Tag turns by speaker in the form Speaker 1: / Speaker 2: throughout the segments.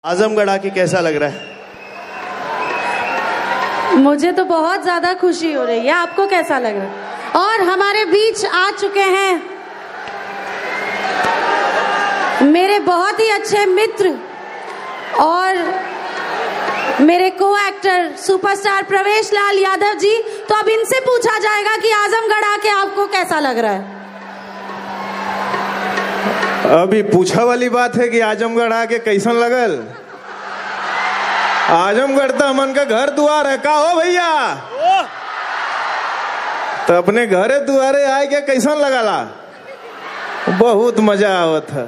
Speaker 1: आजमगढ़ आके कैसा लग रहा है?
Speaker 2: मुझे तो बहुत ज्यादा खुशी हो रही है। आपको कैसा लग रहा है? और हमारे बीच आ चुके हैं मेरे बहुत ही अच्छे मित्र और मेरे को एक्टर सुपरस्टार प्रवेश लाल यादव जी। तो अब इनसे पूछा जाएगा कि आजमगढ़ आके आपको कैसा लग रहा है।
Speaker 3: अभी पूछा वाली बात है कि आजमगढ़ आके कैसन लगल। आजमगढ़ तो हमन का घर द्वार है का हो भैया, तो अपने घरे दुआरे आए के कैसन लगला? बहुत मजा आवत है।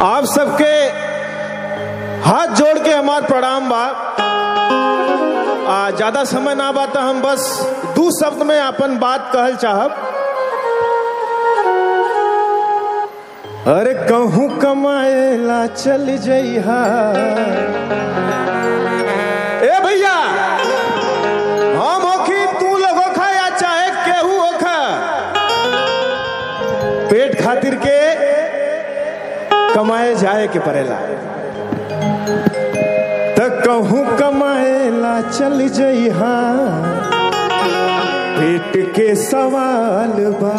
Speaker 3: आप सबके हाथ जोड़ के हमार प्रणाम बा। ज्यादा समय ना बा तो हम बस दो शब्द में अपन बात कहल चाहब। अरे कहूँ कमाएला चल जइहा ए भैया, हम होखी तू लोग होखा या चाहे केहू होखा, पेट खातिर के कमाए जाए के पड़ेला। त कहूँ कमाएला चल जइहा, पेट के सवाल बा।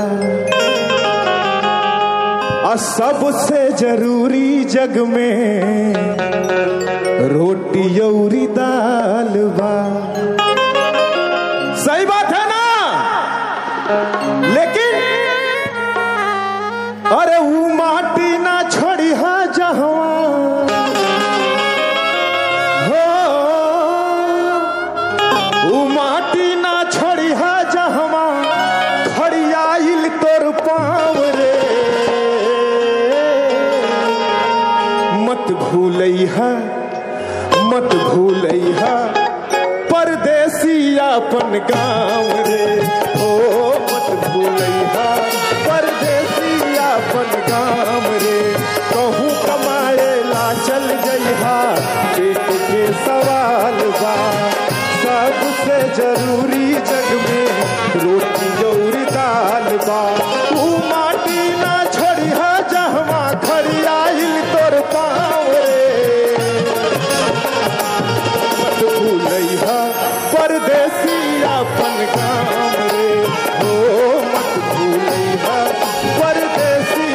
Speaker 3: और सबसे जरूरी जग में रोटी औरी दाल बा। सही बात है ना? लेकिन अरे वो माटी ना छोड़ी हा जहवा हो, वो माटी ना छोड़ी हा जहवा खड़ियाइल तोर पाँव रे। मत भूलैहा परदेसी अपन गाँव रे। ओ मत भूलैहा परदेसी अपन गाँव रे। कहूँ कमाएला चल जइहा, पेट के सवाल बा। सबसे जरूरी जग में रोटी और दाल बा। तू माटी ना छोड़िहा जहवा खड़ियाइल तोर पाँव रे। मत भूलैहा परदेसी अपन गाँव रे। हो मत भूलैहा परदेसी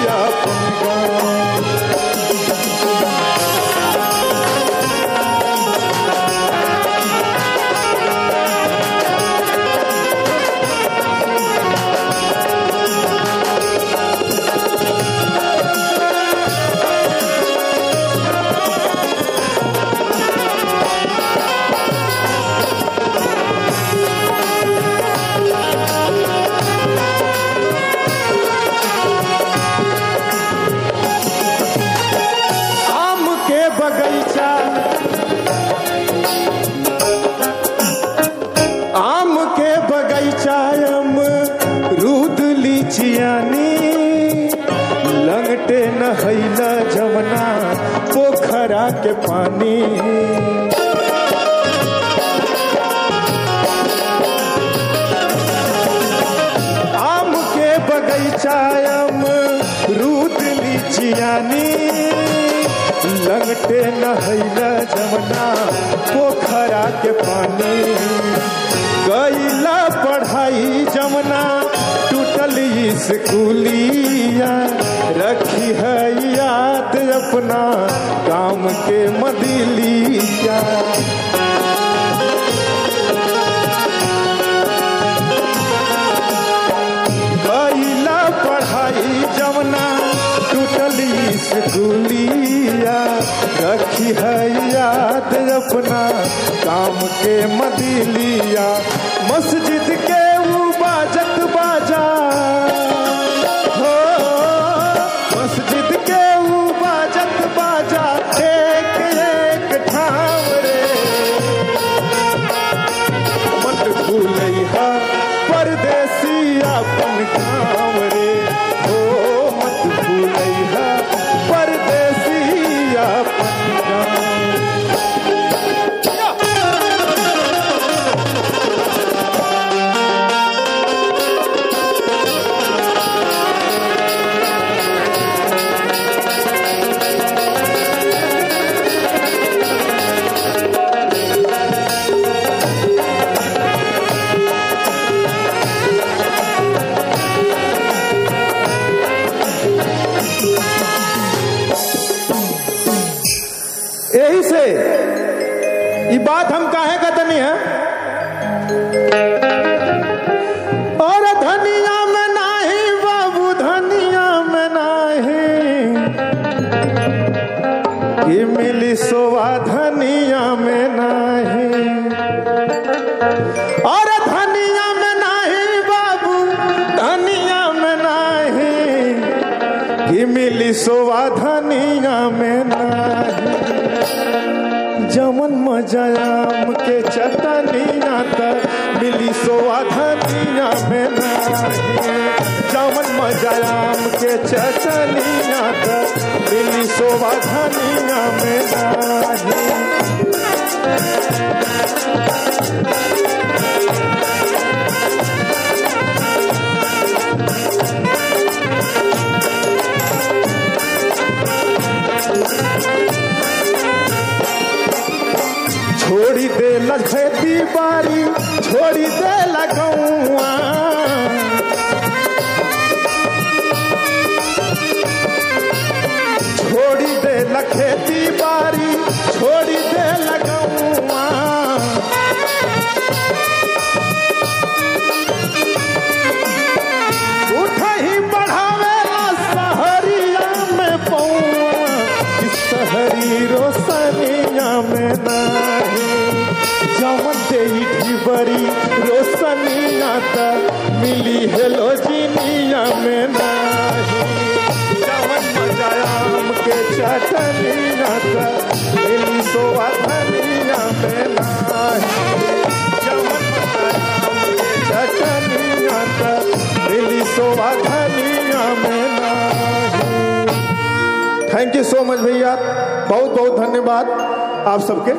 Speaker 3: अपन गाँव। आम के बगीचा अमरूद लीचियानी, लंगटे नहैला जमना पोखरा के पानी। आम के बगीचा अमरूद लीचियानी, लंगटे नहैला जमना पोखरा के पानी। गईला पढ़ाई जमना टूटल स्कूलिया, रखी है याद अपना काम के मदिलिया। गईला पढ़ाई जमना टूटल स्कूलिया, रखी है याद अपना काम के मदिलिया। मस्जिद के वो बाजत बाजा हो, मस्जिद के वो बाजत बाजा एक एक ठाम रे। मत भूलैहा परदेसी अपन गाँव रे। हो मत भूलैहा परदेसी अपन गाँव। बात हम काहे कतनी है और धनिया में नाही बाबू धनिया में नाही कि मिली सोवा धनिया में नाही और धनिया में नाही बाबू धनिया में नाही कि मिली सोवा धनिया में नाही जमन मजा आम के चटनिया तर मिली सोवा धनिया में नाही जमन मजा आम के चटनिया तर मिली सोवा धनिया में नाही छोड़ी दे खेती बाड़ी छोड़ी दे लगौआ छोड़ी दे खेती बाड़ी छोड़ी दे लगौआ उठ ही बढ़ावे सहरिया में पौआ सहरी रोशनिया में नाही जमन देही बड़ी रोशनिया तक मिली हेलोजिनिया में नाही जमन मजा आम के चटनिया तक मिली सोवा धनिया में नाही जमन मजा आम के चटनिया तक मिली सोवा धनिया में नाही। थैंक यू सो मच भैया, बहुत बहुत धन्यवाद आप सबके।